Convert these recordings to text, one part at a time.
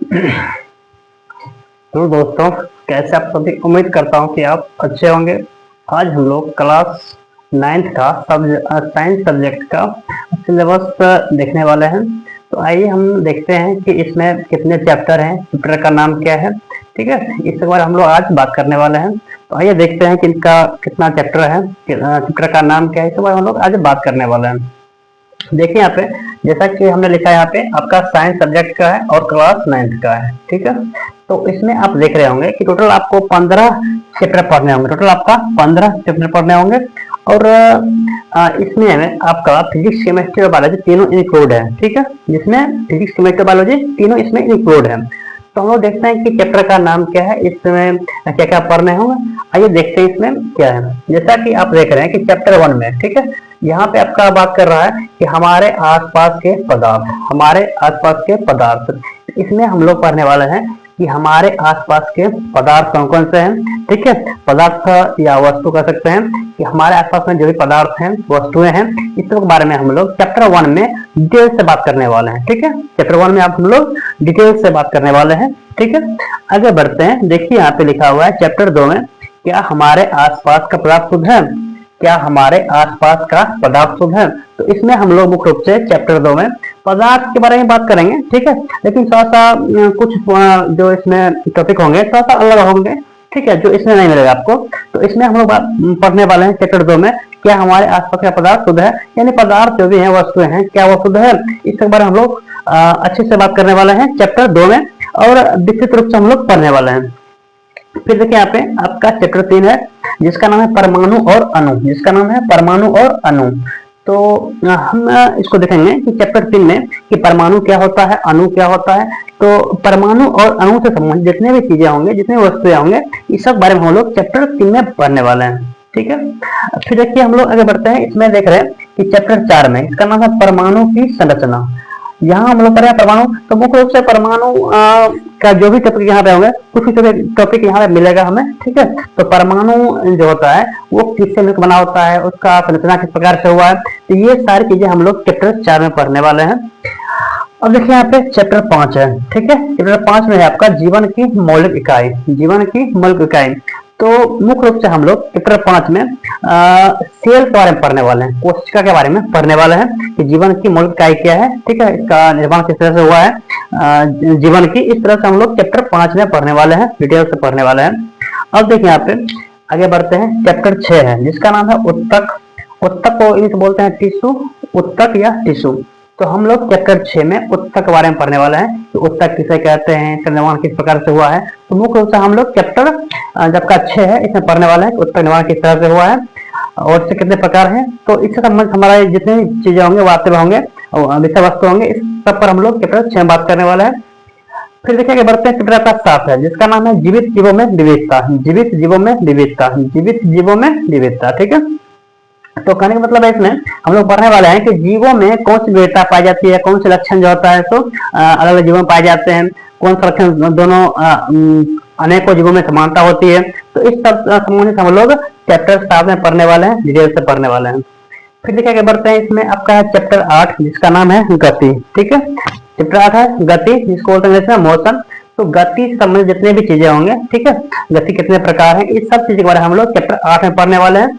तो दोस्तों, कैसे आप सभी? उम्मीद करता हूँ कि आप अच्छे होंगे। आज हम लोग क्लास 9th का साइंस सब्जेक्ट का सिलेबस देखने वाले हैं। तो आइए हम देखते हैं कि इसमें कितने चैप्टर हैं, चैप्टर का नाम क्या है। ठीक है, इसके बारे हम लोग आज बात करने वाले हैं। तो आइए देखते हैं कि इनका कितना चैप्टर है, चैप्टर का नाम क्या है, इसके बारे में हम लोग आज बात करने वाले हैं। देखिए यहाँ पे, जैसा कि हमने लिखा है यहाँ पे, आपका साइंस सब्जेक्ट का है और क्लास 9th का है। ठीक है, तो इसमें आप देख रहे होंगे कि टोटल आपको 15 चैप्टर पढ़ने होंगे। टोटल आपका 15 चैप्टर पढ़ने होंगे और इसमें आपका फिजिक्स, केमिस्ट्री और बायोलॉजी तीनों इंक्लूड है। ठीक है, जिसमें फिजिक्स, केमिस्ट्री, बायोलॉजी तीनों इसमें इंक्लूड है। तो हम लोग देखते हैं कि चैप्टर का नाम क्या है, इसमें क्या क्या पढ़ने होंगे। आइए देखते हैं इसमें क्या है। जैसा कि आप देख रहे हैं कि चैप्टर 1 में, ठीक है, यहाँ पे आपका बात कर रहा है कि हमारे आसपास के पदार्थ, हमारे आसपास के पदार्थ। इसमें हम लोग पढ़ने वाले हैं कि हमारे आसपास के पदार्थ कौन कौन से हैं। ठीक है, पदार्थ या वस्तु कह सकते हैं कि हमारे आसपास में जो भी पदार्थ हैं, वस्तुएं हैं, इस सब के बारे में हम लोग चैप्टर 1 में डिटेल से बात करने वाले हैं। ठीक है, चैप्टर 1 में आप हम लोग डिटेल से बात करने वाले हैं। ठीक है, आगे बढ़ते हैं। देखिए यहाँ पे लिखा हुआ है चैप्टर 2 में, क्या हमारे आसपास का पदार्थ शुद्ध है, क्या हमारे आसपास का पदार्थ शुद्ध है। तो इसमें हम लोग मुख्य रूप से चैप्टर 2 में पदार्थ के बारे में बात करेंगे। ठीक है, लेकिन थोड़ा सा कुछ जो इसमें टॉपिक होंगे थोड़ा सा अलग होंगे। ठीक है, जो इसमें नहीं मिलेगा आपको। तो इसमें हम लोग पढ़ने वाले हैं चैप्टर 2 में, क्या हमारे आसपास का पदार्थ शुद्ध है, यानी पदार्थ जो भी है, वस्तुएं हैं, क्या वो शुद्ध है, इसके बारे में हम लोग अच्छे से बात करने वाले हैं चैप्टर 2 में और विस्तृत रूप से हम लोग पढ़ने वाले हैं। फिर देखिए यहाँ पे आपका चैप्टर 3 है, जिसका नाम है परमाणु और अणु, जिसका नाम है परमाणु और अणु। तो हम इसको देखेंगे कि चैप्टर 3 में कि परमाणु क्या होता है, अणु क्या होता है। तो परमाणु और अणु से संबंधित जितने भी चीजें होंगे, जितने वस्तुएं होंगे, इस सब बारे में हम लोग चैप्टर 3 में पढ़ने वाले हैं। ठीक है, फिर देखिए हम लोग आगे बढ़ते हैं। इसमें देख रहे हैं कि चैप्टर 4 में, इसका नाम है परमाणु की संरचना। यहाँ हम लोग पढ़े परमाणु, तो मुख्य रूप से परमाणु का जो भी टॉपिक यहाँ पे होंगे, कुछ भी टॉपिक यहाँ पे मिलेगा हमें। ठीक है, तो परमाणु जो होता है वो किससे मिलकर बना होता है, उसका संरचना किस प्रकार से हुआ है, तो ये सारी चीजें हम लोग चैप्टर 4 में पढ़ने वाले हैं। अब देखिए यहाँ पे चैप्टर 5 है। ठीक है, चैप्टर 5 में है आपका जीवन की मौलिक इकाई, जीवन की मौलिक इकाई। तो मुख्य रूप से हम लोग चैप्टर 5 में सेल के बारे में पढ़ने वाले हैं, कोशिका के बारे में पढ़ने वाले हैं कि जीवन की मौलिक इकाई क्या है। ठीक है, इसका निर्माण किस तरह से हुआ है, जीवन की, इस तरह से हम लोग चैप्टर 5 में पढ़ने वाले हैं, डिटेल से पढ़ने वाले हैं। अब देखिए यहाँ पे आगे बढ़ते हैं। चैप्टर 6 है, जिसका नाम है उत्तक। उत्तक को इंग्लिश बोलते हैं टिश्यू, उत्तक या टिश्यू। तो हम लोग चैप्टर 6 में उत्तक के बारे में पढ़ने वाला है कि उत्तक किसे कहते हैं, इसका निर्माण किस प्रकार से हुआ है। तो मुख्य रूप से हम लोग चैप्टर जब का 6 है, इसमें पढ़ने वाला है कि उत्तक निर्माण किस तरह से हुआ है और इससे कितने प्रकार हैं। तो इससे संबंधित हमारे जितने भी चीजें होंगे, वास्तव होंगे और विषय वस्तु होंगे, इस सब पर हम लोग चैप्टर 6 में बात करने वाला है। फिर देखिए बढ़ते हैं चैप्टर का 7 है, जिसका नाम है जीवित जीवों में विविधता, जीवित जीवों में विविधता, जीवित जीवों में विविधता। ठीक है, तो कहने का मतलब है इसमें हम लोग पढ़ने वाले हैं कि जीवों में कौन सी विविधता पाई जाती है, कौन से लक्षण जो होता है तो अलग अलग जीवों में पाए जाते हैं, कौन सा लक्षण दोनों अनेकों जीवों में समानता होती है। तो इस सब संबंधित हम लोग चैप्टर 7 में पढ़ने वाले हैं, डिटेल से पढ़ने वाले हैं। फिर देखिए बढ़ते हैं। इसमें आपका है चैप्टर 8, जिसका नाम है गति। ठीक है, चैप्टर 8 है गति, जिसको बोलते हैं मोशन। तो गति से संबंधित जितने भी चीजें होंगे, ठीक है, गति कितने प्रकार है, इस सब चीज के बारे में हम लोग चैप्टर 8 में पढ़ने वाले हैं।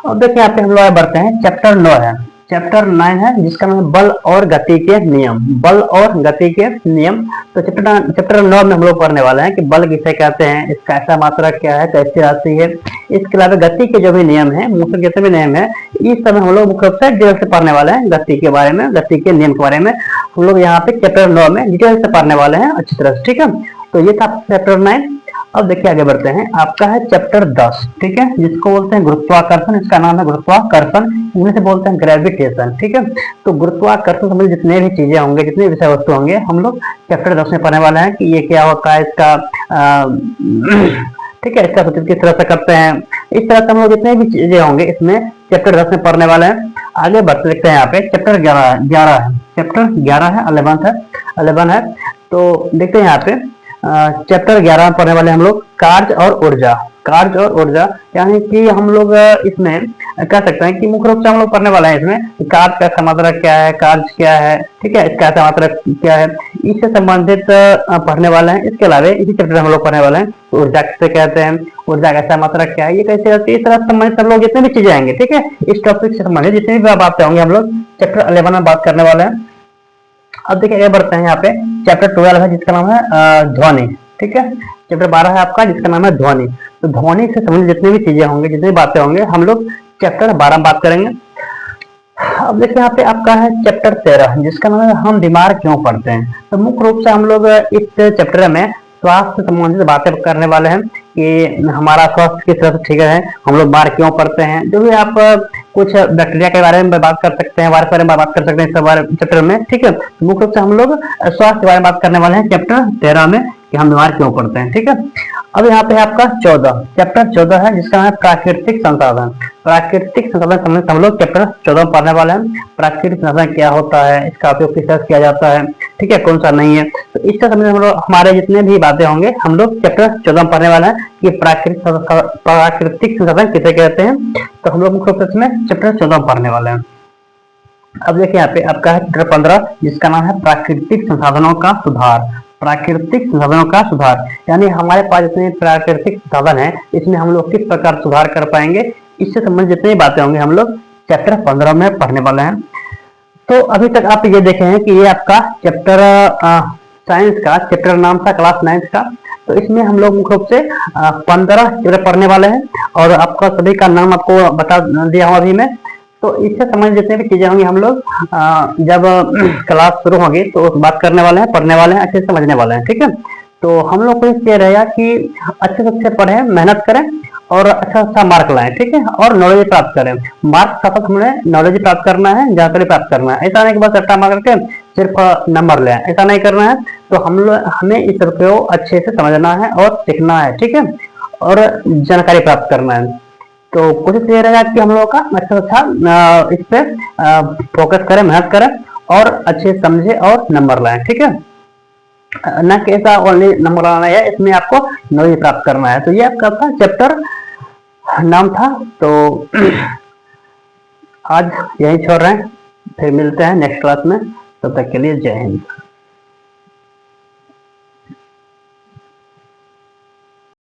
अब देखिए यहाँ पे हम लोग बढ़ते हैं। चैप्टर 9 है, चैप्टर 9 है, जिसका नाम है बल और गति के नियम, बल और गति के नियम। तो चैप्टर 9 में हम लोग पढ़ने वाले हैं कि बल किसे कहते हैं, इसका ऐसा मात्रा क्या है, कैसी राशि है, इसके अलावा गति के जो भी नियम है, मोशन के भी नियम है, इस समय हम लोग मुख्य रूप से डिटेल से पढ़ने वाले हैं। गति के बारे में, गति के नियम के बारे में हम लोग यहाँ पे चैप्टर 9 में डिटेल से पढ़ने वाले हैं अच्छी तरह से। ठीक है, तो ये था चैप्टर 9। अब देखिए आगे बढ़ते हैं। आपका है चैप्टर 10, ठीक है, जिसको बोलते हैं गुरुत्वाकर्षण, इसका नाम है गुरुत्वाकर्षण, इंग्लिश से बोलते हैं ग्रेविटेशन। ठीक है, तो गुरुत्वाकर्षण संबंधित जितने भी चीजें होंगे, जितने विषय वस्तु होंगे, हम लोग चैप्टर 10 में पढ़ने वाले हैं कि ये क्या होता है, इसका ठीक है, इसका सूत्र किस तरह से करते हैं, इस तरह से हम लोग जितने भी चीजें होंगे इसमें चैप्टर 10 में पढ़ने वाले हैं। आगे बढ़ते देखते हैं। यहाँ पे चैप्टर 11 है, चैप्टर 11 है, 11 है। तो देखते हैं यहाँ पे चैप्टर 11 में पढ़ने वाले हम लोग कार्य और ऊर्जा, कार्य और ऊर्जा, यानी कि हम लोग इसमें कह सकते हैं कि मुख्य रूप से हम लोग पढ़ने वाले हैं इसमें कार्य का समात्रक क्या है, कार्य क्या है, ठीक है, इसका समात्रक क्या है, इससे संबंधित पढ़ने वाले हैं। इसके अलावा इसी चैप्टर में हम लोग पढ़ने वाले हैं ऊर्जा किसे कहते हैं, ऊर्जा का समात्रक क्या है, ये कैसे होती है, इस तरह से संबंधित हम लोग जितने भी चीजें आएंगे, ठीक है, इस टॉपिक से संबंधित जितनी भी बातें होंगी हम लोग चैप्टर 11 में बात करने वाले हैं। अब देखिए आगे बढ़ते हैं, यहाँ पे चैप्टर 12 है जिसका नाम है ध्वनि, ठीक है, चैप्टर 12 है आपका जिसका नाम है ध्वनि। तो ध्वनि से संबंधित जितनी भी चीजें होंगी, जितनी बातें होंगे, हम लोग चैप्टर 12 में बात करेंगे। अब देखिए यहाँ पे आपका है चैप्टर 13 जिसका नाम है हम बीमार क्यों पड़ते हैं। तो मुख्य रूप से हम लोग इस चैप्टर में स्वास्थ्य से संबंधित बातें करने वाले हैं कि हमारा स्वास्थ्य किस तरह से ठीक है, हम लोग बीमार क्यों पड़ते हैं, जो भी आप कुछ बैक्टीरिया के बारे में बात कर सकते हैं, वायरस के बारे में बात कर सकते हैं इस बारे चैप्टर में, ठीक है। मुख्य रूप से हम लोग स्वास्थ्य के बारे में बात करने वाले हैं चैप्टर 13 में कि हम बीमार क्यों पड़ते हैं, ठीक है। अब यहाँ पे आपका 14 चैप्टर 14 है जिसका नाम है प्राकृतिक संसाधन। प्राकृतिक संसाधन संबंधित हम लोग चैप्टर 14 पढ़ने वाले हैं। प्राकृतिक संसाधन क्या होता है, इसका उपयोग किस तरह से किया जाता है, ठीक है, कौन सा नहीं है, तो इससे संबंधित हम लोग हमारे जितने भी बातें होंगे हम लोग चैप्टर 14 पढ़ने वाले हैं कि प्राकृतिक संसाधन किसे कहते हैं। तो हम लोग मुख्य रूप से चैप्टर 14 पढ़ने वाले हैं। अब देखिए यहाँ पे आपका है चैप्टर 15 जिसका नाम है प्राकृतिक संसाधनों का सुधार। प्राकृतिक संसाधनों का सुधार यानी हमारे पास जितने प्राकृतिक संसाधन है इसमें हम लोग किस प्रकार सुधार कर पाएंगे, इससे संबंधित जितनी बातें होंगी हम लोग चैप्टर 15 में पढ़ने वाले हैं। तो अभी तक आप ये देखे हैं कि ये आपका चैप्टर साइंस का चैप्टर नाम था क्लास 9 का। तो इसमें हम लोग मुख्य रूप से 15 चैप्टर पढ़ने वाले हैं और आपका सभी का नाम आपको बता दिया हूँ अभी मैं। तो इससे संबंधित जितनी भी चीजें होंगी हम लोग जब क्लास शुरू होगी तो बात करने वाले हैं, पढ़ने वाले हैं, अच्छे से समझने वाले हैं, ठीक है। तो हम लोग को इसलिए रहेगा कि अच्छे से अच्छे पढ़ें, मेहनत करें और अच्छा मार्क लाएं, ठीक है, और नॉलेज प्राप्त करें। मार्क साथ साथ हमें नॉलेज प्राप्त करना है, जानकारी प्राप्त करना है। ऐसा नहीं कि बस रट्टा मार करके सिर्फ नंबर ले, ऐसा नहीं करना है। तो हमें इस को अच्छे से समझना है और सीखना है, ठीक है, और जानकारी प्राप्त करना है। तो कोशिश ये रहेगा कि हम लोगों का अच्छा इस पे फोकस करें, मेहनत करें और अच्छे समझे और नंबर लाएं, ठीक है, ना कि ऐसा ओनली नंबर लाना है, इसमें आपको नॉलेज प्राप्त करना है। तो ये आपका था चैप्टर नाम था। तो आज यही छोड़ रहे हैं, फिर मिलते हैं नेक्स्ट क्लास में, तब तक के लिए जय हिंद।